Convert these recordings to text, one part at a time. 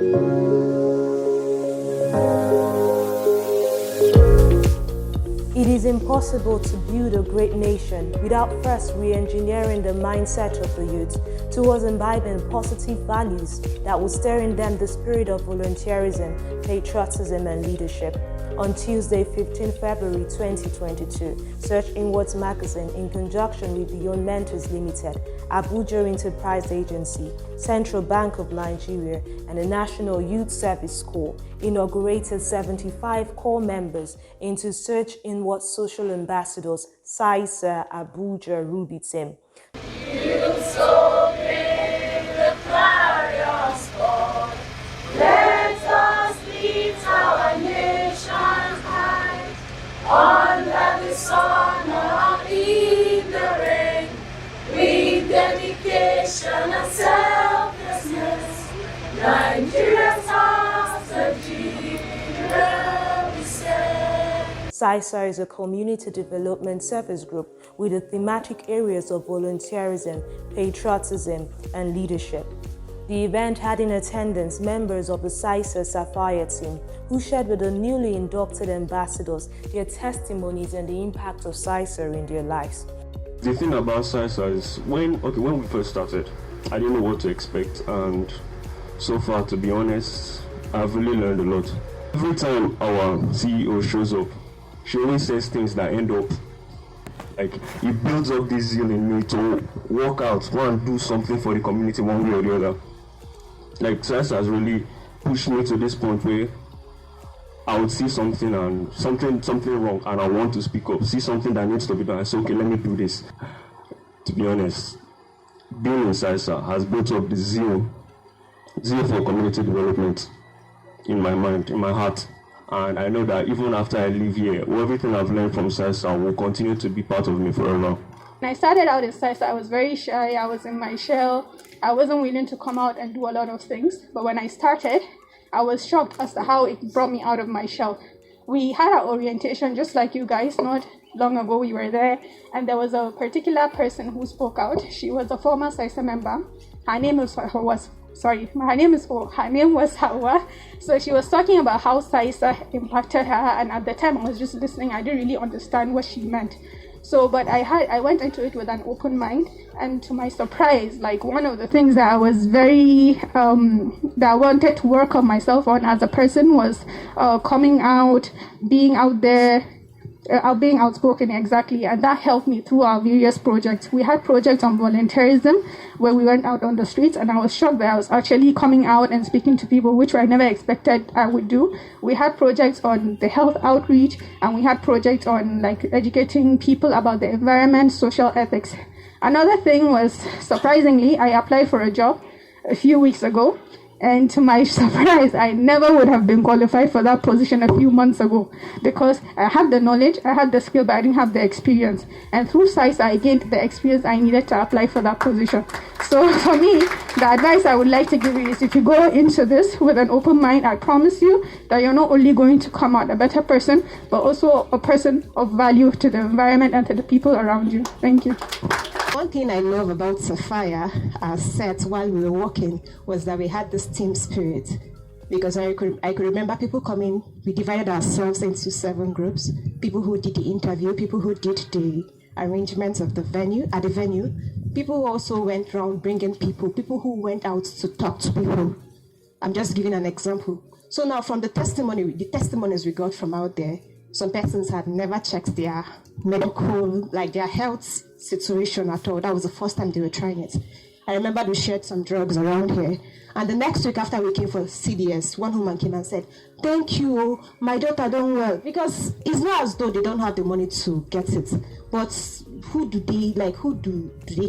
It is impossible to build a great nation without first re-engineering the mindset of the youth towards imbibing positive values that will stir in them the spirit of volunteerism, patriotism, and leadership. On Tuesday, 15 February 2022, Search Inwards Magazine, in conjunction with Beyond Mentors Limited, Abuja Enterprise Agency, Central Bank of Nigeria, and the National Youth Service Corps, inaugurated 75 core members into Search Inwards Social Ambassadors, SISA Abuja Ruby Team. Under the sun or in the rain, with dedication and selflessness, Nigeria's hearts are deep represent. SISA is a community development service group with the thematic areas of volunteerism, patriotism, and leadership. The event had in attendance members of the SISA Sapphire team who shared with the newly inducted ambassadors their testimonies and the impact of SISA in their lives. The thing about SISA is when we first started, I didn't know what to expect, and so far, to be honest, I've really learned a lot. Every time our CEO shows up, she always says things that end up like it builds up this zeal in me to work out, go and do something for the community one way or the other. Like SISA has really pushed me to this point where I would see something wrong and I want to speak up, see something that needs to be done, I say, okay, let me do this. To be honest, being in SISA has built up the zeal for community development in my mind, in my heart. And I know that even after I leave here, everything I've learned from SISA will continue to be part of me forever. When I started out in SISA, I was very shy, I was in my shell, I wasn't willing to come out and do a lot of things. But when I started, I was shocked as to how it brought me out of my shell. We had our orientation just like you guys, not long ago we were there, and there was a particular person who spoke out. She was a former SISA member. Her name was Hawa. So she was talking about how SISA impacted her, and at the time I was just listening. I didn't really understand what she meant. But I went into it with an open mind, and to my surprise, like one of the things that I was that I wanted to work on myself on as a person was coming out, being out there, being outspoken, exactly, and that helped me through our various projects. We had projects on volunteerism where we went out on the streets, and I was shocked that I was actually coming out and speaking to people, which I never expected I would do. We had projects on the health outreach, and we had projects on like educating people about the environment, social ethics. Another thing was, surprisingly, I applied for a job a few weeks ago, and to my surprise, I never would have been qualified for that position a few months ago because I had the knowledge, I had the skill, but I didn't have the experience. And through SISA, I gained the experience I needed to apply for that position. So for me, the advice I would like to give you is if you go into this with an open mind, I promise you that you're not only going to come out a better person, but also a person of value to the environment and to the people around you. Thank you. One thing I love about Sapphire, as said while we were working, was that we had this team spirit. Because I could remember people coming, we divided ourselves into 7 groups. People who did the interview, people who did the arrangements of the venue, at the venue. People who also went around bringing people who went out to talk to people. I'm just giving an example. So now from the testimonies we got from out there, some persons had never checked their medical, like their health situation at all. That was the first time they were trying it. I remember we shared some drugs around here. And the next week after we came for CDS, one woman came and said, "Thank you, my daughter done well." Because it's not as though they don't have the money to get it. But who do they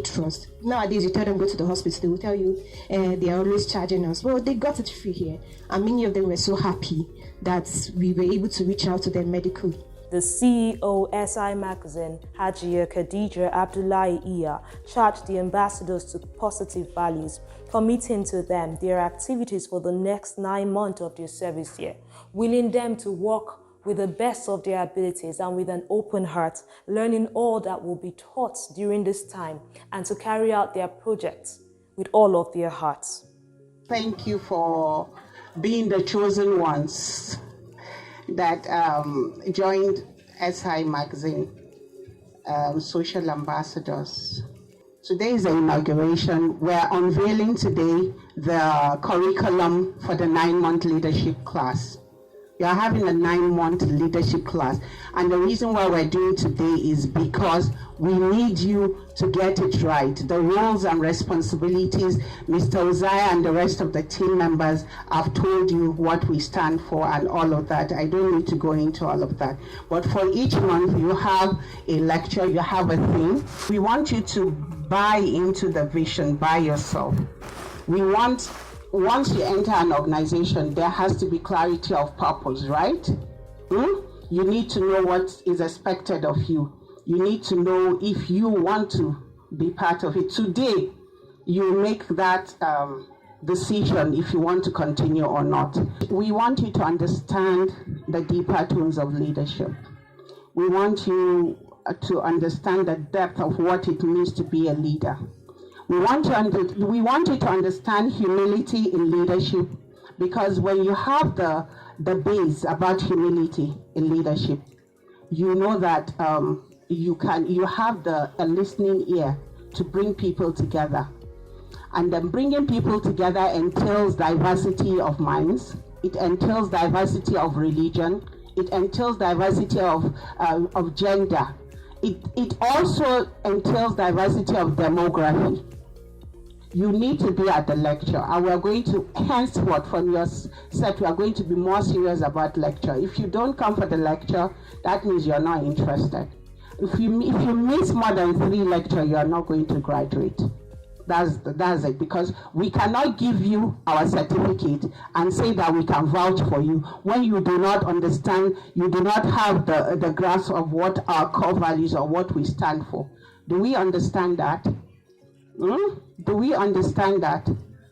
trust? Nowadays, you tell them go to the hospital, they will tell you they are always charging us. Well, they got it free here. And many of them were so happy that we were able to reach out to them medically. The CEO SI Magazine, Hajia Khadija Abdullahi Iya, charged the ambassadors to positive values, committing to them their activities for the next 9 months of their service year, willing them to work with the best of their abilities and with an open heart, learning all that will be taught during this time, and to carry out their projects with all of their hearts. Thank you for being the chosen ones that joined SI magazine, social ambassadors. Today is the inauguration. We're unveiling today the curriculum for the 9-month leadership class. We are having a 9-month leadership class. And the reason why we're doing today is because we need you to get it right. The roles and responsibilities, Mr. Uzziah and the rest of the team members have told you what we stand for and all of that. I don't need to go into all of that. But for each month, you have a lecture, you have a theme. We want you to buy into the vision by yourself. We want, once you enter an organization, there has to be clarity of purpose, right? You need to know what is expected of you. You need to know if you want to be part of it. Today, you make that decision if you want to continue or not. We want you to understand the deeper tones of leadership. We want you to understand the depth of what it means to be a leader. We want you to understand humility in leadership, because when you have the base about humility in leadership, you know that you have a listening ear to bring people together. And then bringing people together entails diversity of minds. It entails diversity of religion. It entails diversity of gender. It also entails diversity of demography. You need to be at the lecture, and we're going to, henceforth from your set, we are going to be more serious about lecture. If you don't come for the lecture, that means you're not interested. If you miss more than 3 lectures, you are not going to graduate. That's it, because we cannot give you our certificate and say that we can vouch for you when you do not understand, you do not have the grasp of what our core values or what we stand for. Do we understand that? Do we understand that?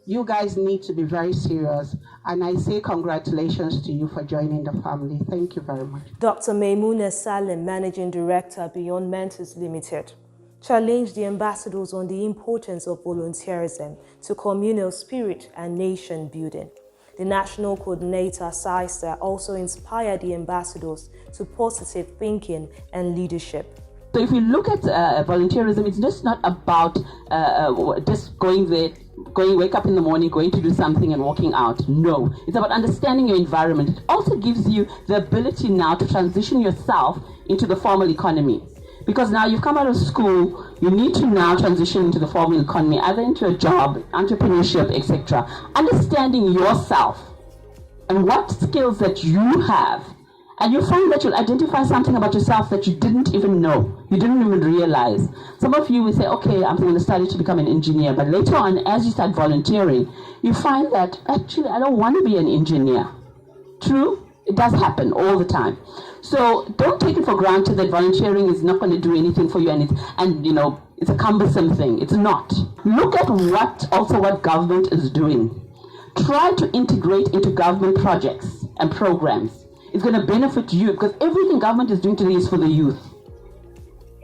You guys need to be very serious, and I say congratulations to you for joining the family. Thank you very much. Dr. Maimouna Salim, Managing Director, Beyond Mentors Limited, challenged the ambassadors on the importance of volunteerism to communal spirit and nation building. The National Coordinator, SISA, also inspired the ambassadors to positive thinking and leadership. So if you look at volunteerism, it's just not about just going there, wake up in the morning, going to do something and walking out. No, it's about understanding your environment. It also gives you the ability now to transition yourself into the formal economy. Because now you've come out of school, you need to now transition into the formal economy, either into a job, entrepreneurship, etc. Understanding yourself and what skills that you have. And you find that you'll identify something about yourself that you didn't even know, you didn't even realize. Some of you will say, okay, I'm going to study to become an engineer. But later on, as you start volunteering, you find that actually I don't want to be an engineer. True, it does happen all the time. So don't take it for granted that volunteering is not going to do anything for you and it's a cumbersome thing. It's not. Look at what government is doing. Try to integrate into government projects and programs. It's going to benefit you, because everything government is doing today is for the youth.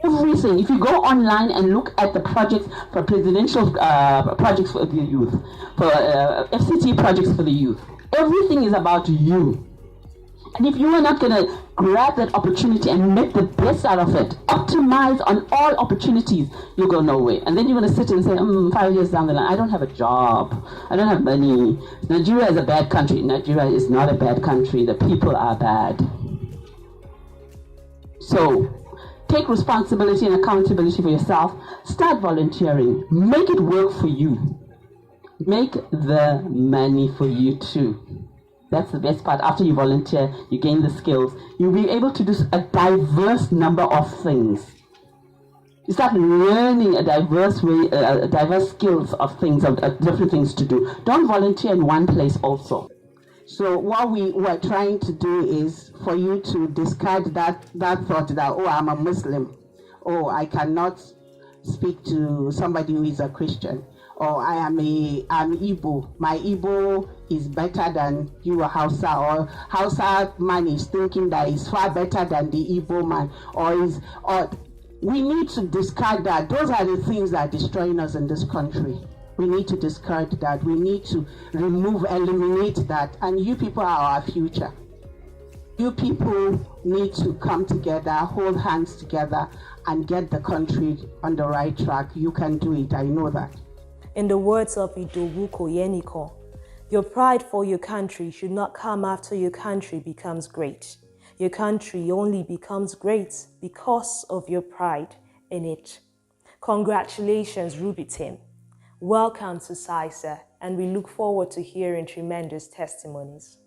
Everything. If you go online and look at the projects for presidential projects for the youth, for FCT projects for the youth, everything is about you. And if you are not going to grab that opportunity and make the best out of it, optimize on all opportunities, you'll go nowhere. And then you're going to sit and say, 5 years down the line, I don't have a job, I don't have money. Nigeria is a bad country. Nigeria is not a bad country. The people are bad. So take responsibility and accountability for yourself. Start volunteering. Make it work for you. Make the money for you too. That's the best part. After you volunteer, you gain the skills. You'll be able to do a diverse number of things. You start learning a diverse skills of things, of different things to do. Don't volunteer in one place also. So what we were trying to do is for you to discard that thought that, oh, I'm a Muslim. Oh, I cannot speak to somebody who is a Christian. Or I'm Igbo. My Igbo is better than you, Hausa, or Hausa man is thinking that is far better than the Igbo man, or we need to discard that. Those are the things that are destroying us in this country. We need to discard that. We need to eliminate that. And you people are our future. You people need to come together, hold hands together, and get the country on the right track. You can do it, I know that. In the words of Idowu Koyeniko, your pride for your country should not come after your country becomes great. Your country only becomes great because of your pride in it. Congratulations, Ruby team. Welcome to SISA, and we look forward to hearing tremendous testimonies.